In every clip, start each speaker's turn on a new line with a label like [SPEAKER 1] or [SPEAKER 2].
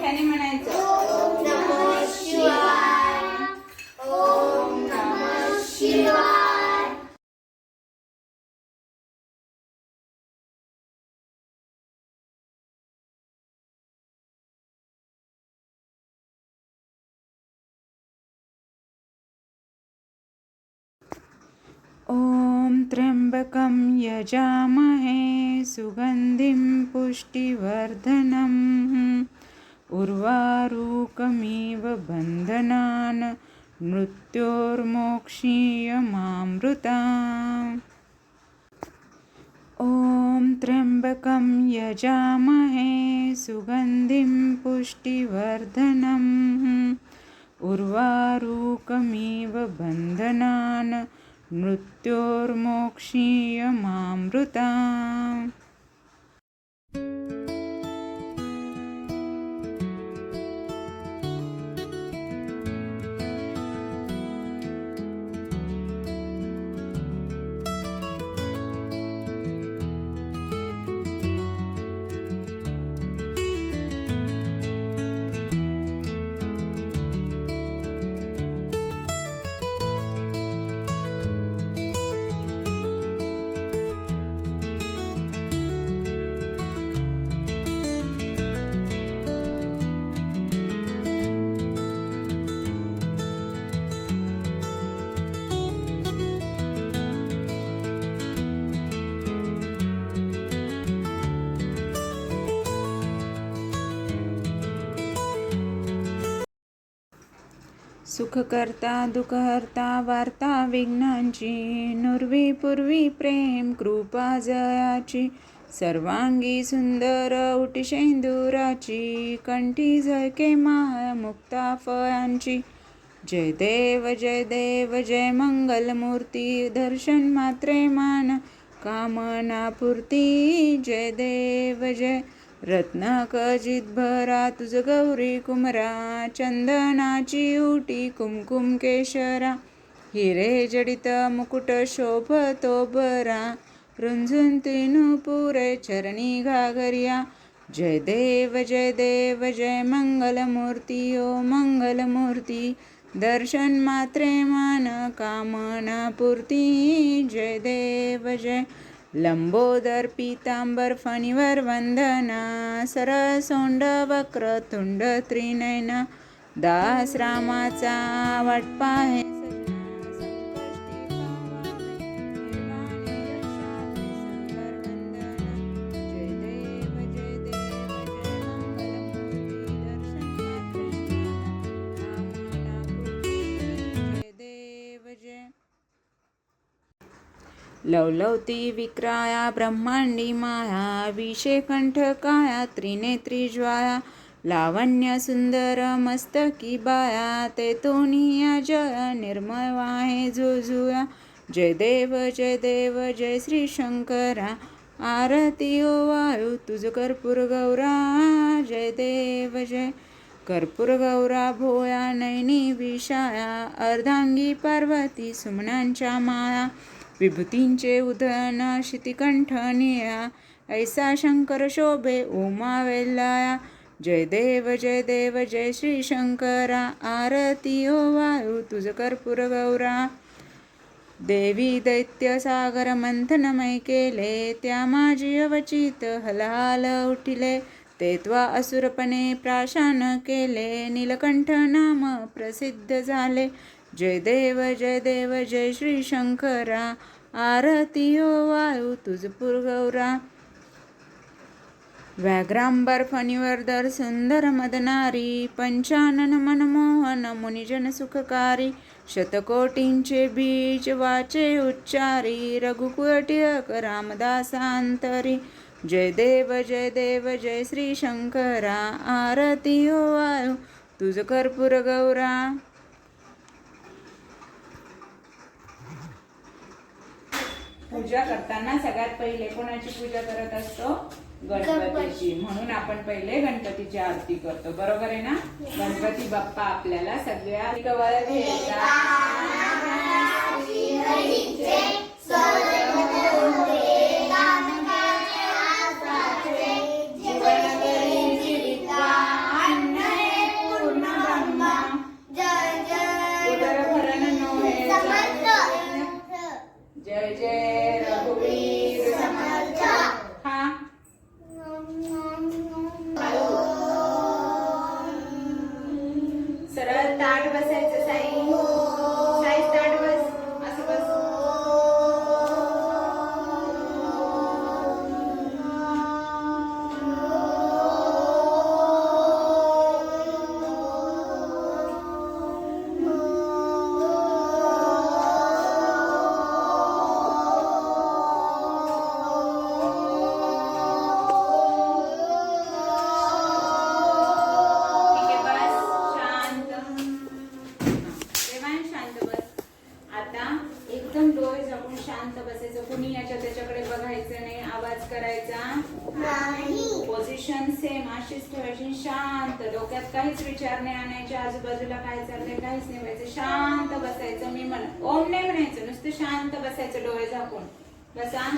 [SPEAKER 1] मोठ्याने म्हणायचं. ओम नमः शिवाय. ओम नमः शिवाय. ॐ त्र्यंबकं यजामहे सुगन्धिं पुष्टिवर्धनम् उर्वारुकमिव बन्धनान् मृत्योर्मोक्षीयमामृताम्. ॐ त्र्यंबकं यजामहे सुगन्धिं पुष्टिवर्धनम् उर्वारुकमिव बन्धनान् मृत्योर्मोक्षीयमामृताम्. सुखकर्ता दुःखहर्ता वार्ता विघ्नांची नुरवी पूर्वी प्रेम कृपा जयाची सर्वांगी सुंदर उटिशेंदुराची कंठी झळके माळ मुक्ता फळांची. जय देव जय मंगलमूर्ती दर्शन मात्रे मान कामना पूर्ती. जय देव जय रत्नाखचित भरा तुझ गौरी कुमरा चंदनाची उटी कुमकुम केशरा हिरे जडित मुकुट शोभतो बरा रुंझुन तिनु पुरे चरणी घागरिया. जय देव जय मंगलमूर्ती ओ मंगलमूर्ती दर्शन मात्रे मान कामना पूर्ती. जय देव जय लंबोदर पीतांबर फणीवर वंदना सरसोंड वक्रतुंड त्रिनयना दास रामाचा वाट पाहे लवलवती विक्राया ब्रह्मांडी माया विषेकंठ काया त्रिनेत्री ज्वाया लावण्य सुंदर मस्तकी बाया ते तोनिया जय निर्मळ वाहे झुळझुळा. जय देव जय श्री शंकरा आरती ओ वायू तुझ कर्पूर गौरा. जय देव जय कर्पूर गौरा भोया नयनी विषाया अर्धांगी पार्वती सुमनांच्या माया विभूतींचे उधन शितिकंठ निळा ऐसा शंकर शोभे उमा वेलाया. जय देव जय श्री शंकरा आरती ओ वायू तुझ कर्पूर गौरा. देवी दैत्य सागर मंथनमय केले त्या माझी अवचित हलाल उठिले ते त्वा असुरपणे प्राशान केले नीलकंठ नाम प्रसिद्ध झाले. जय देव जय श्री शंकरा आरती ओ वायू तुझ पुरगौरा. व्याघ्रांबर फणीवरदर सुंदर मदनारी पंचानन मनमोहन मुनिजन सुखकारी शतकोटींचे बीज वाचे उच्चारी रघुकुळ टिळक रामदासांतरी. जय देव जय श्री शंकरा आरती ओ वायू तुझ कर्पूर गौरा. पूजा करताना सगळ्यात पहिले कोणाची पूजा करत असतो? गणपतीची. म्हणून आपण पहिले गणपतीची आरती करतो. बरोबर आहे ना? गणपती बाप्पा आपल्याला सगळ्या कवळ अन्न बसायचं साई? साई स्टार्ट बस. असं बस. एकदम डोळे झाकून शांत बसायचं. कुणी त्याच्याकडे बघायचं नाही, आवाज करायचा नाही. पोझिशन सेम अशीच ठेवायची. शांत, डोक्यात काहीच विचार नाही आणायचे, आजूबाजूला काय चाललंय काहीच नाही व्हायचं. शांत बसायचं. मी ओम नाही म्हणायचं, नुसतं शांत बसायचं डोळे झाकून. बसा.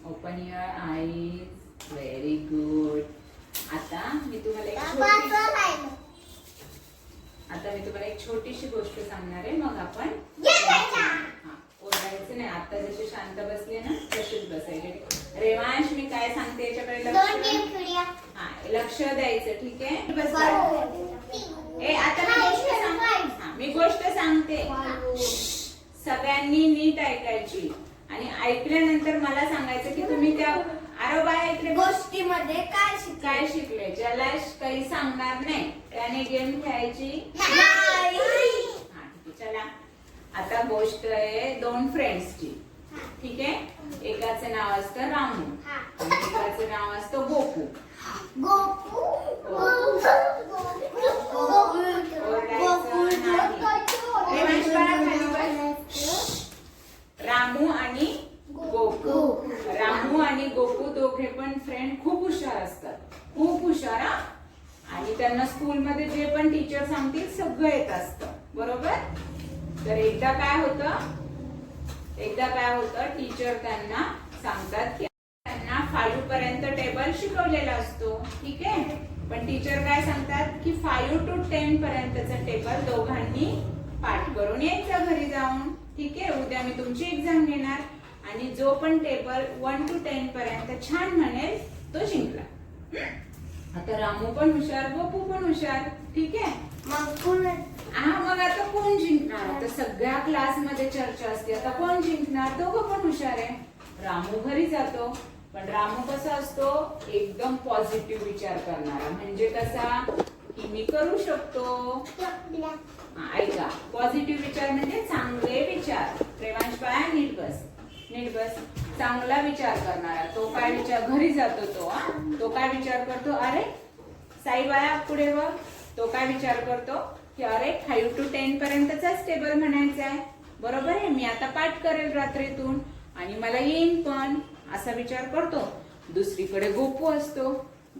[SPEAKER 1] Open your eyes. Very good. आता मी तुम्हाला एक छोटीशी गोष्ट सांगणार आहे, मग आपण ओरडायचं नाही. आता जसे शांत बसले ना तसेच बसायचे. रेवांश, मी काय सांगते याच्याकडे लक्ष द्यायचं. ठीक आहे? बस. आता मी गोष्ट सांगते, सगळ्यांनी नीट ऐकायची आणि ऐकल्यानंतर मला सांगायचं की तुम्ही त्या आरोबाई ऐकले
[SPEAKER 2] गोष्टीमध्ये काय
[SPEAKER 1] शिकले. ज्याला काही सांगणार नाही त्याने गेम खेळायची.
[SPEAKER 2] नाही.
[SPEAKER 1] हा, ठीक आहे. चला, आता गोष्ट आहे दोन फ्रेंड्सची. ठीक आहे? एकाचं नाव असतं रामू आणि एकाचं नाव असतं गोपू. रामू आणि गोपू. रामू आणि गोपू दोघे पण फ्रेंड खूप हुशार असतात. खूप हुशार. आणि त्यांना स्कूलमध्ये जे पण टीचर सांगतील सगळं येत असतं. बरोबर? तर एकदा काय होतं टीचर त्यांना सांगतात की त्यांना 5 पर्यंत टेबल शिकवलेला असतो. ठीक आहे? पण टीचर काय सांगतात की 5 to 10 पर्यंतचा टेबल दोघांनी पाठ करून यायचा घरी जाऊन. ठीक आहे? उद्या मी तुमची एक्झाम घेणार आणि जो पण टेबल 1 to 10 पर्यंत छान म्हणेल तो जिंकला. आता रामू पण हुशार, गोपू पण हुशार. ठीक आहे? मग आता कोण जिंकणार? आता सगळ्या क्लासमध्ये चर्चा असते, आता कोण जिंकणार? दोघं पण हुशार आहे. रामू घरी जातो, पण रामू कसा असतो? एकदम पॉझिटिव्ह विचार करणारा. म्हणजे कसा की मी करू शकतो. ऐका, पॉझिटिव्ह विचार म्हणजे चांगले विचार. प्रेमांश बाळा, नीट बस. चांगला विचार करणारा. तो काय विचार, घरी जातो तो काय विचार करतो? अरे साई बाळा पुढे बघ. तो काय विचार करतो की अरे 5 to 10 पर्यंतचाच टेबल म्हणायचा आहे. बरोबर आहे? मी आता पाठ करेल रात्रीतून आणि मला येईन पण, असा विचार करतो. दुसरीकडे गोपू असतो.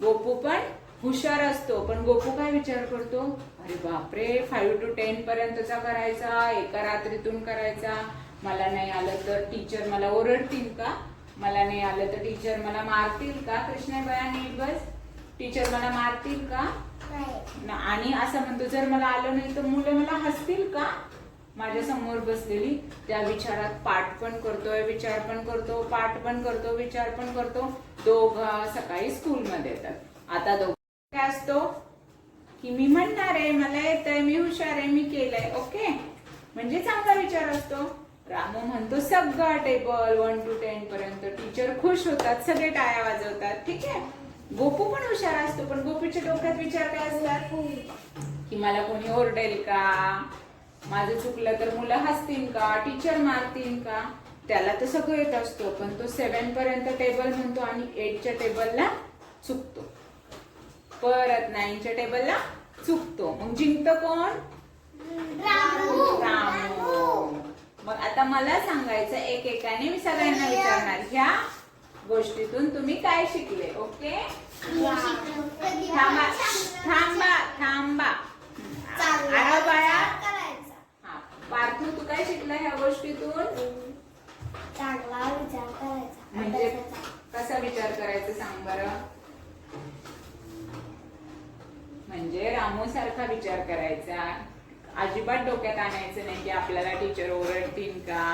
[SPEAKER 1] गोपू पण हुशार असतो, पण गोपू काय विचार करतो? अरे बापरे, 5 to 10 पर्यंतचा करायचा, एका रात्रीतून करायचा. मला नाही आलं तर टीचर मला ओरडतील का? मला नाही आलं तर टीचर मला मारतील का? कृष्णाबाई नीट बस. टीचर मला मारतील का? आणि असं म्हणतो जर मला आलं नाही तर मुलं मला हसतील का? माझ्या समोर बसलेली त्या विचारात पाठ पण करतोय, विचार पण करतो, पाठ पण करतो, विचार पण करतो. दोघं सकाळी स्कूलमध्ये येतात. आता दोघं काय असतो की मी म्हणणार आहे, मला येतंय, मी हुशार आहे, मी केलंय. ओके, म्हणजे चांगला विचार असतो. रामू म्हणतो सगळा टेबल 1 to 10 पर्यंत. टीचर खुश होतात, सगळे टाळ्या वाजवतात. ठीक आहे? गोपू पण हुशार असतो, पण गोपूच्या डोक्यात विचार काय असतात की मला कोणी ओरडेल का? माझं चुकलं तर मुलं हसतील का? टीचर मारतील का? त्याला तर सगळं येत असतो, पण तो 7 पर्यंत टेबल म्हणतो आणि 8च्या टेबलला चुकतो. परत 9च्या टेबलला चुकतो. मग जिंकतो कोण? रामू. मग आता मला सांगायचं एकेकाने मी सगळ्यांना विचारणार ह्या गोष्टीतून तुम्ही काय शिकले. ओके थांबा थांबा थांबा. अरे बाळा हा पार्थू तू काय शिकला ह्या गोष्टीतून.
[SPEAKER 2] चांगला विचार करायचा.
[SPEAKER 1] म्हणजे कसा विचार करायचा सांग बरं. म्हणजे रामू सारखा विचार करायचा. अजिबात डोक्यात आणायचं नाही की आपल्याला टीचर ओरडतील का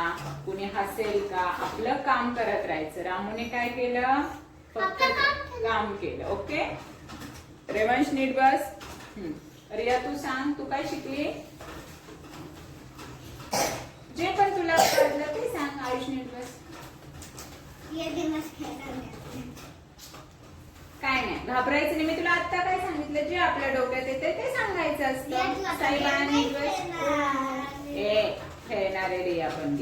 [SPEAKER 1] कुणी हसेल का. आपलं काम करत राहायचं. रामूने काय केलं फक्त काम केलं. ओके रेवंश नीट बस. रिया तू सांग तू काय शिकली. जे पण तुला कळलं ते सांग. आयुष नीट बस. काय नाही घाबरायचं नाही. मी तुला आता काय सांगितलं जे आपल्या डोक्यात येते ते सांगायचं असतं. साईबाळा नीट बस. ए खेळणारे रिया पण